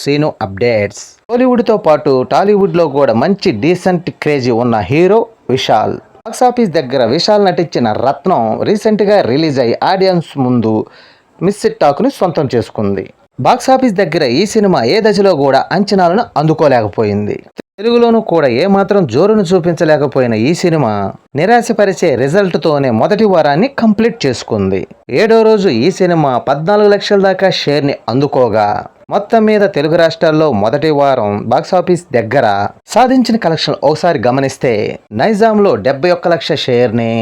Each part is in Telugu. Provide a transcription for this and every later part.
Scene updates. బాలీవుడ్తో పాటు టాలీవుడ్లో కూడా మంచి డీసెంట్ క్రేజీ ఉన్న హీరో విశాల్. బాక్సాఫీస్ దగ్గర విశాల్ నటించిన రత్నం రీసెంట్గా రిలీజ్ అయ్యి ఆడియన్స్ ముందు మిస్డ్ టాక్ని సొంతం చేసుకుంది. బాక్సాఫీస్ దగ్గర ఈ సినిమా ఏ దశలో కూడా అంచనాలను అందుకోలేకపోయింది. తెలుగులోనూ కూడా ఏమాత్రం జోరును చూపించలేకపోయిన ఈ సినిమా నిరాశపరిచే రిజల్ట్తోనే మొదటి వారాన్ని కంప్లీట్ చేసుకుంది. 7వ రోజు ఈ సినిమా 14 లక్షల దాకా షేర్ని అందుకోగా మొత్తం మీద తెలుగు రాష్ట్రాల్లో మొదటి వారం బాక్సాఫీస్ దగ్గర సాధించిన కలెక్షన్ ఒకసారి గమనిస్తే నైజాంలో 71 లక్ష షేర్ని,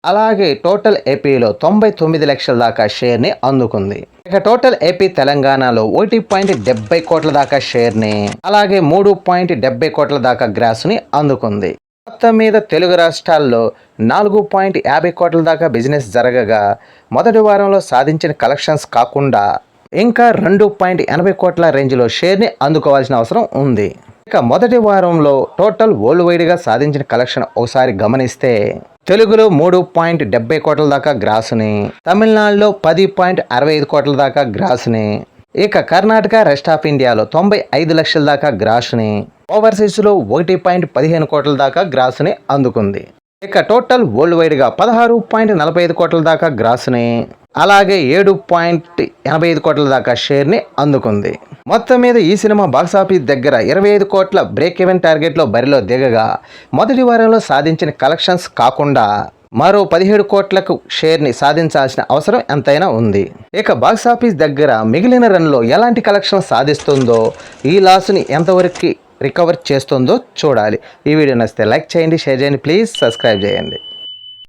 అలాగే టోటల్ ఏపీలో 99 లక్షల దాకా షేర్ని అందుకుంది. ఇక టోటల్ ఏపీ తెలంగాణలో 1.70 కోట్ల దాకా షేర్ని, అలాగే 3.70 కోట్ల దాకా గ్రాస్ని అందుకుంది. మొత్తం మీద తెలుగు రాష్ట్రాల్లో 4.50 కోట్ల దాకా బిజినెస్ జరగగా మొదటి వారంలో సాధించిన కలెక్షన్స్ కాకుండా ఇంకా 2.80 కోట్ల రేంజ్లో షేర్ని అందుకోవాల్సిన అవసరం ఉంది. ఇక మొదటి వారంలో టోటల్ వరల్డ్ వైడ్గా సాధించిన కలెక్షన్ ఒకసారి గమనిస్తే తెలుగులో 3.70 కోట్ల దాకా గ్రాసుని, తమిళనాడులో 10.65 కోట్ల దాకా గ్రాసుని, ఇక కర్ణాటక రెస్ట్ ఆఫ్ ఇండియాలో 95 లక్షల దాకా గ్రాసుని, ఓవర్సీస్లో 1.15 కోట్ల దాకా గ్రాసుని అందుకుంది. ఇక టోటల్ వరల్డ్ వైడ్గా 16.45 కోట్ల దాకా గ్రాసుని, అలాగే 7.85 కోట్ల దాకా షేర్ని అందుకుంది. మొత్తం మీద ఈ సినిమా బాక్సాఫీస్ దగ్గర 25 కోట్ల బ్రేక్ ఈవెన్ టార్గెట్లో బరిలో దిగగా మొదటి వారంలో సాధించిన కలెక్షన్స్ కాకుండా మరో 17 కోట్లకు షేర్ని సాధించాల్సిన అవసరం ఎంతైనా ఉంది. ఇక బాక్సాఫీస్ దగ్గర మిగిలిన రన్లో ఎలాంటి కలెక్షన్ సాధిస్తుందో, ఈ లాస్ని ఎంతవరకు రికవర్ చేస్తుందో చూడాలి. ఈ వీడియో నచ్చితే లైక్ చేయండి, షేర్ చేయండి, ప్లీజ్ సబ్స్క్రైబ్ చేయండి.